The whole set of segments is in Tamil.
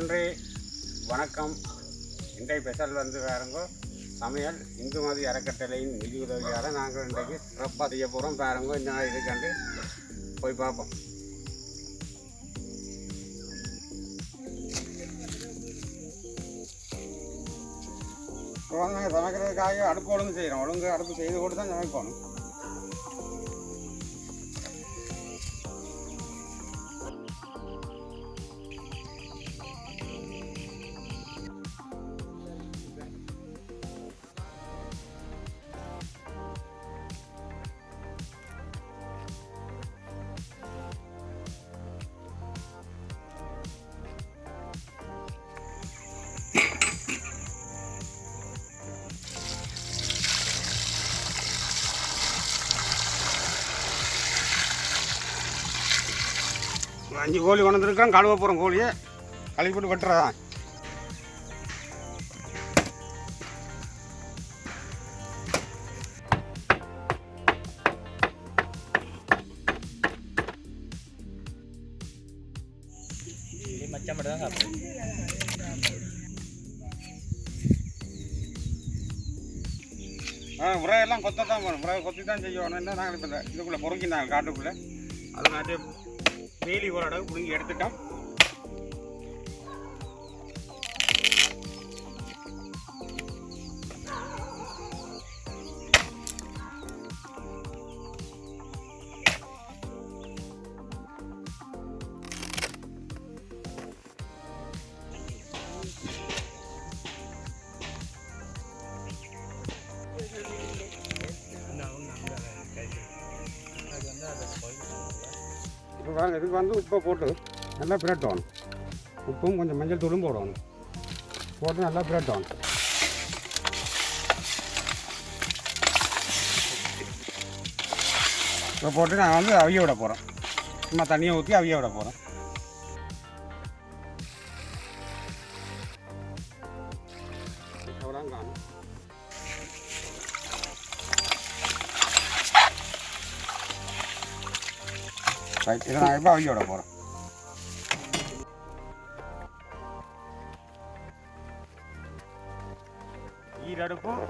நன்றி, வணக்கம். இன்றைய ஸ்பெஷல் பாருங்க, சமையல் இந்துமதி அறக்கட்டளையின் நிதி உதவியால் நாங்கள் இன்றைக்கு சிறப்பாக செய்ய போகிறோம். பாருங்க இந்த மாதிரி இருக்காண்டு போய் பார்ப்போம். இப்போ வந்து நாங்கள் சமைக்கிறதுக்காக அடுப்பு ஒழுங்கு செய்கிறோம். ஒழுங்கு அடுப்பு செய்து போட்டு தான் சமைக்கணும். அஞ்சு கோழி கொண்டு வந்துருக்கோம். கழுவ போகிறோம். கோழியை கழுவி போட்டு வெட்டுறதா. மச்சம் மட்டும் தான் சாப்பிடுவோம். உரையெல்லாம் கொத்த தான் போகணும். உரை கொத்தி தான் செய்யணும். என்ன நாங்கள் இப்போ இதுக்குள்ளே பொறுக்கினாங்க காட்டுக்குள்ளே. அது நாட்டே வேலி ஒரு அளவு பிடுங்கி எடுத்துட்டோம். இப்போ வாங்க, இதுக்கு வந்து உப்பை போட்டு நல்லா பிரட்டணும். உப்பும் கொஞ்சம் மஞ்சள் தூளும் போடணும். போட்டு நல்லா பிரட்டணும். இப்போ போட்டு நான் வந்து அவிய விட போகிறோம். சும்மா தண்ணியை ஊற்றி அவிய விட போகிறோம். அவ்வளோ காணும். ரைட், இதை நான் இப்போ அவிய விட போகிறேன். ஈரடுப்பும்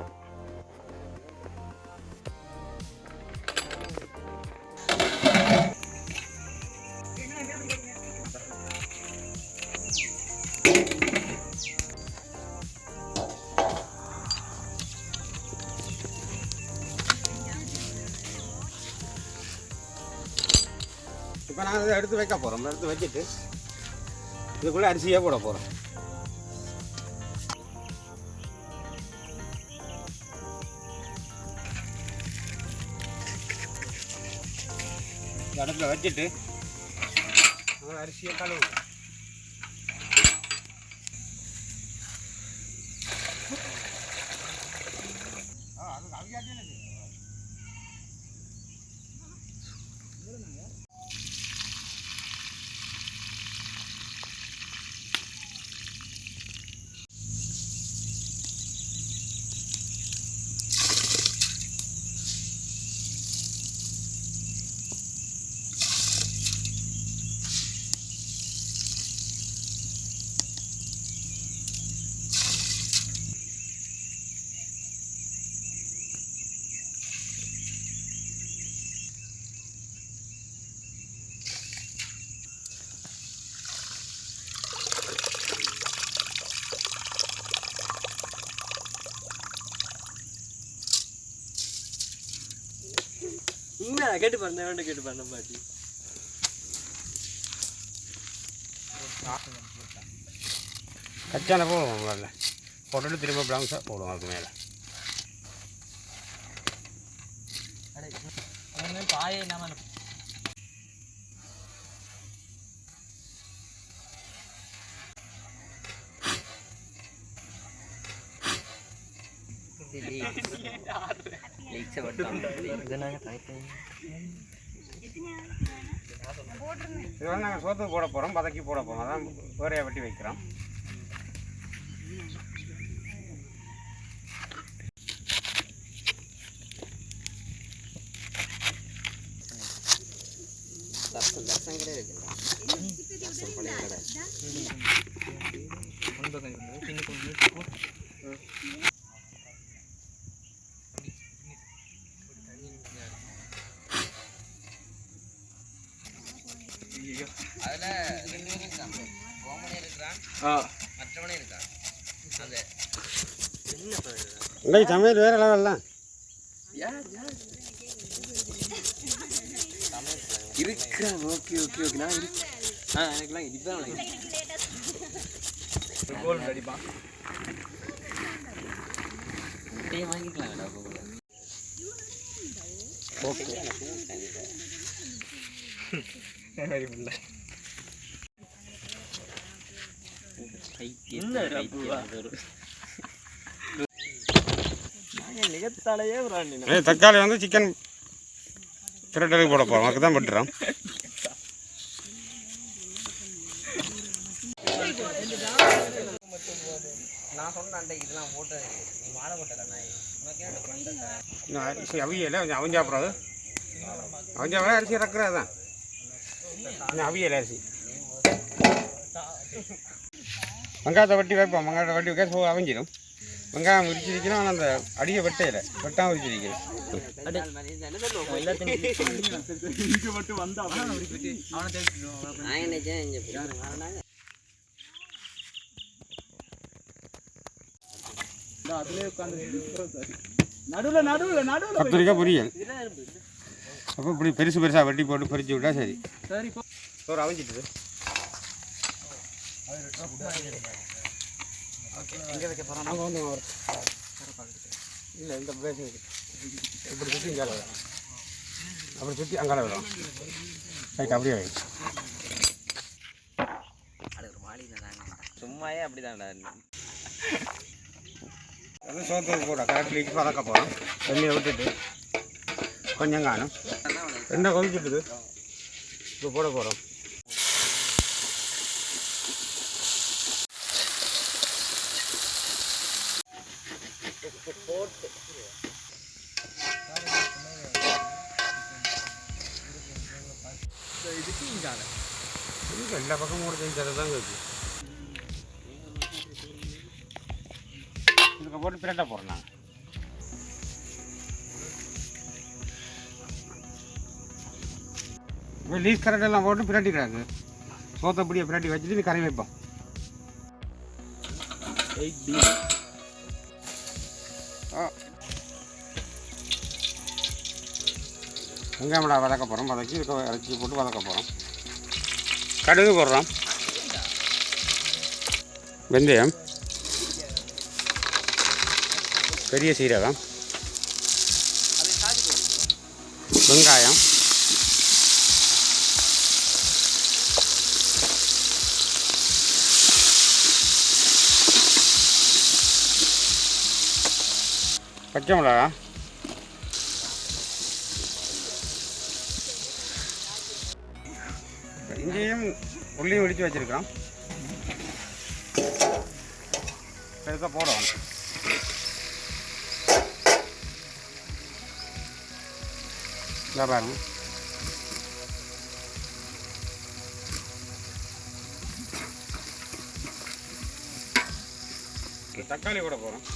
இப்போ நான் இதை எடுத்து வைக்க போகிறோம். எடுத்து வச்சுட்டு இதுக்குள்ளே அரிசியே போட போகிறோம். அடுப்பில் வச்சுட்டு அரிசியை கழுவுவோம். அதுக்கு அவியாட்டே கேட்டு பாருங்க, கேட்டு பாருங்க பாட்டி. கச்சான போடுவோம். முதல்ல போட்டுட்டு திரும்ப ப்ளவுஸாக போடுவோம். அதுக்கு மேலே பாயே இல்லாமல் இது வந்து நாங்கள் சோத்துக்கு போட போகிறோம். பதக்கி போட போகிறோம். அதான் வேறையாக வெட்டி வைக்கிறோம். இல்லை சமையல் வேறு லெவல்லாம் இருக்கிறேன். ஓகே ஓகே ஓகே நான் எனக்குலாம் இதுதான் கோல் அடிப்பான் வாங்கிக்கலாம். ஓகே தக்காளி வந்து சிக்கன் பிரட்டலுக்கு போட போகிறோம். அதுக்கு தான் பட்டுறோம். நான் சொன்னேன் இதெல்லாம் போட்டு நீ வாழை போட்டல அரிசி அவியலை கொஞ்சம் அவஞ்சாப்புறாது. அவஞ்சாப்புறம் அரிசி இறக்குறது தான் இன்னும் அவியலை அரிசி. வெங்காயத்தை வட்டி வைப்போம். வெங்காயத்தை வட்டி வைக்க அவஞ்சிடும். வெங்காயம் உரிச்சிருக்கணும். ஆனால் அந்த அடியை வெட்டையில் வெட்டாமல் உரிச்சிருக்கணும். கத்திரிக்காய் பொரியல். அப்போ இப்படி பெருசு பெருசாக வெட்டி போட்டு பொரிச்சு விட்டா சரி. சோறு அவஞ்சிட்டுது. அங்கே வந்து இல்லை இந்த பேசி இப்படி சுற்றி இங்கே விடும். அப்படி சுற்றி அங்கால விடும். ரைட் அப்படியே வை. சும்மாயே அப்படிதான்டா. அது சோத்துக்கு போட கரெக்ட்லிக்கு பறக்க போகிறோம். தண்ணியை விட்டுட்டு கொஞ்சம் காணும். என்ன கொதிச்சுட்டுது. இப்போ போட போகிறோம். எல்லா பக்கமும் கூட செஞ்சது தான் இருக்குது. இதுக்கு போட்டு பிரட்டை போடுறோம். நாங்கள் இப்போ லீஸ் கரெக்டெல்லாம் போட்டு பிரட்டிக்கிறாங்க. சோத்தை அப்படியே பிரட்டி வச்சுட்டு கறி வைப்போம். வெங்காயமிடா வதக்க போகிறோம். வதக்கி இதுக்கு அரைச்சி போட்டு வதக்க போகிறோம். கடுகு போடுறோம். வெந்தயம், பெரிய சீரகம், வெங்காயம், பச்சை மிளகா, இங்கேயும் உள்ளியும் இடித்து வச்சுருக்கிறோம். இதுக்க போடுவோம். இதை பாருங்க. தக்காளி கூட போகிறோம்.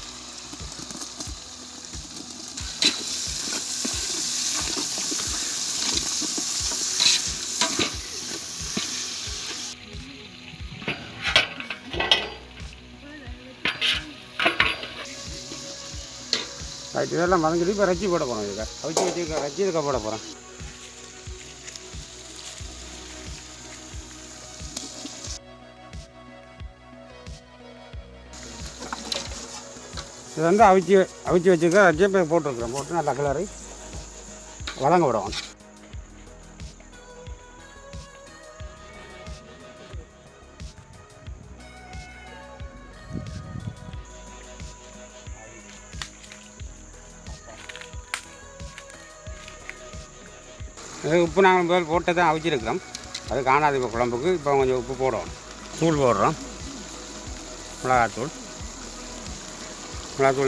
இதெல்லாம் மறந்துட்டு இப்போ ரச்சி போட போகிறோம். இதுக்கு அவிச்சி வச்சுக்க ரச்சி இதுக்க போட போகிறோம். இது வந்து அவிச்சி வச்சுக்க ரச்சியை போய் போட்டுருக்குறோம். போட்டு நல்லா கிளறி வதங்க விடுவோம். உப்பு நாங்கள் முதல் போட்டு தான் அவிச்சிருக்கிறோம். அது காணாது இப்போ குழம்புக்கு. இப்போ கொஞ்சம் உப்பு போடுவோம். தூள் போடுறோம். மிளகாத்தூள்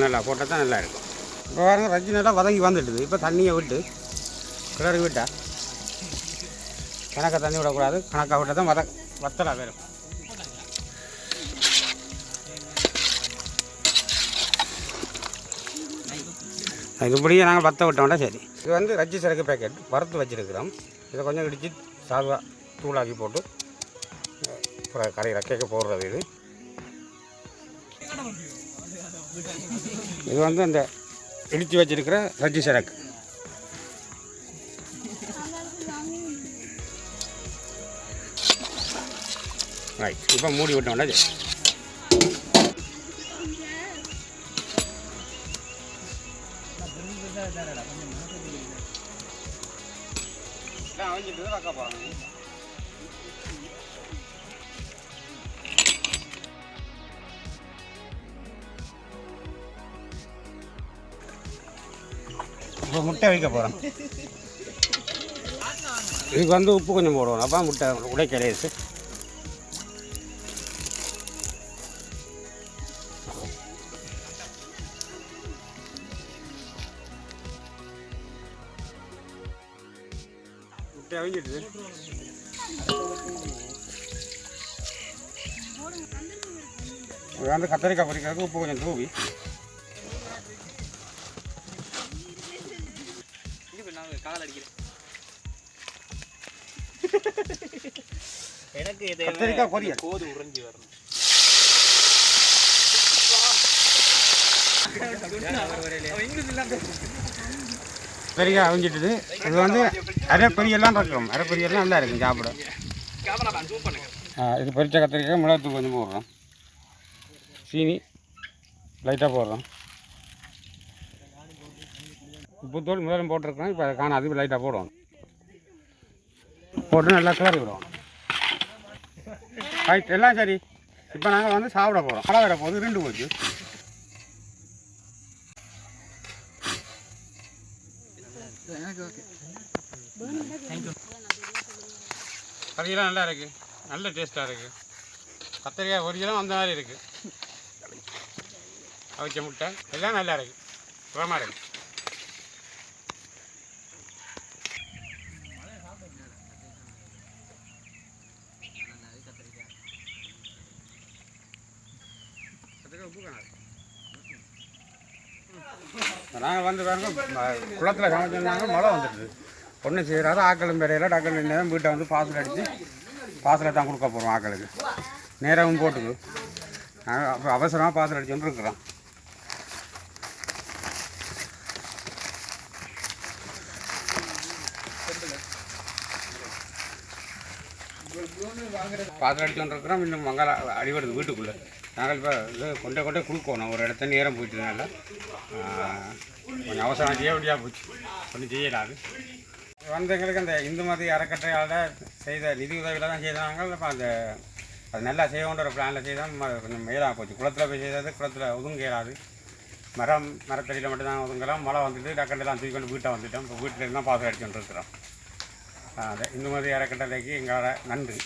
நல்லா போட்டால் தான் நல்லா இருக்கும். இப்போ பாருங்கள் ரச்சி நல்லா வதங்கி வந்துட்டுது. இப்போ தண்ணியை விட்டு கிளறி விட்டால் கணக்காக தண்ணி விடக்கூடாது. கணக்காக விட்டால் தான் வத்தலாக வரும். இதுபடியே நாங்கள் வத்த விட்டோம்னா சரி. இது வந்து ரஜ்ஜி சரக்கு பேக்கெட் வறுத்து வச்சுருக்கிறோம். இதை கொஞ்சம் இடித்து சாதுவாக தூளாக்கி போட்டு அப்புறம் கடையில் கேட்க போடுறது. இது வந்து அந்த இடித்து வச்சிருக்கிற ரஜ்ஜி சரக்கு. ரைட், இப்போ மூடி விட்டோம்னா சரி. இப்போ முட்டை வைக்க போகிறோம். இதுக்கு வந்து உப்பு கொஞ்சம் போடுவோம். அப்போ முட்டை உடைக்கலையே. முட்டை அவிஞ்சிட்டு வந்து கத்தரிக்காய் பொரிக்கிறதுக்கு உப்பு கொஞ்சம் தூவி கத்தரிக்காய் பொரியல் கோது உறைஞ்சி வரணும். கத்தரிக்காய் அவிஞ்சிட்டுது. இது வந்து அரை பொரியெல்லாம் இருக்கும். அரை பொரியெல்லாம் நல்லா இருக்கும் சாப்பிட. இது பொரிச்ச கத்திரிக்காய் மிளகாத்தூள் கொஞ்சம் போடுறோம். சீனி லைட்டாக போடுறோம். உப்புத்தூள் முதலும் போட்டிருக்கோம். இப்போ அதை காணாது லைட்டாக போடுவோம். போட்டு நல்லா கிளறி விடுவோம். ரைட், எல்லாம் சரி. இப்போ நாங்கள் வந்து சாப்பிட போகிறோம். மழை வர போது 2 போச்சு. கறியெல்லாம் நல்லா இருக்குது. நல்ல டேஸ்ட்டாக இருக்குது. கத்திரிக்காய் பொரியலும் அந்த மாதிரி இருக்குது. அவிச்ச முட்டை எல்லாம் நல்லா இருக்குது. சுகமாக இருக்குது. நாங்கள் வந்து பாருங்க குளத்தில் சமைச்சிருந்தாங்க. மழை வந்துடுது. ஒன்றும் செய்கிறாரு. ஆக்களும் பெறையில் டக்குனு நேரம் வீட்டை வந்து பாசல் அடித்து பாசலை தான் கொடுக்க போகிறோம். ஆக்களுக்கு நேரமும் போட்டுக்கு நாங்கள் அப்போ அவசரமாக பாசல் அடிச்சுட்டு இருக்கிறோம். பாசல் அடிச்சுட்டு இருக்கிறோம். இன்னும் மங்கால அடிபடுது வீட்டுக்குள்ளே. நாங்கள் இப்போ இது கொண்டே கொடுக்கணும். ஒரு இடத்த நேரம் போயிட்டதுனால கொஞ்சம் அவசரம் செய்ய முடியாது போச்சு. ஒன்றும் செய்யலாது. வந்து எங்களுக்கு அந்த இந்து மத அறக்கட்டளையால் செய்த நிதி உதவியில் தான் செய்தாங்க. இப்போ அது நல்லா செய்யணுன்ற ஒரு பிளானில் செய்தால் கொஞ்சம் மேலாக போச்சு. குளத்தில் போய் செய்தது குளத்தில் ஒதுங்க இயலாது. மரத்தடியில் மட்டும்தான் ஒதுங்கலாம். மழை வந்துட்டு டக்கண்டெல்லாம் தூக்கி கொண்டு வீட்டை வந்துட்டோம். இப்போ வீட்டில் இருந்தால் பாசம் அடிச்சுட்டு இருக்கிறோம். இந்து மத அறக்கட்டளைக்கு எங்களோட நன்றி.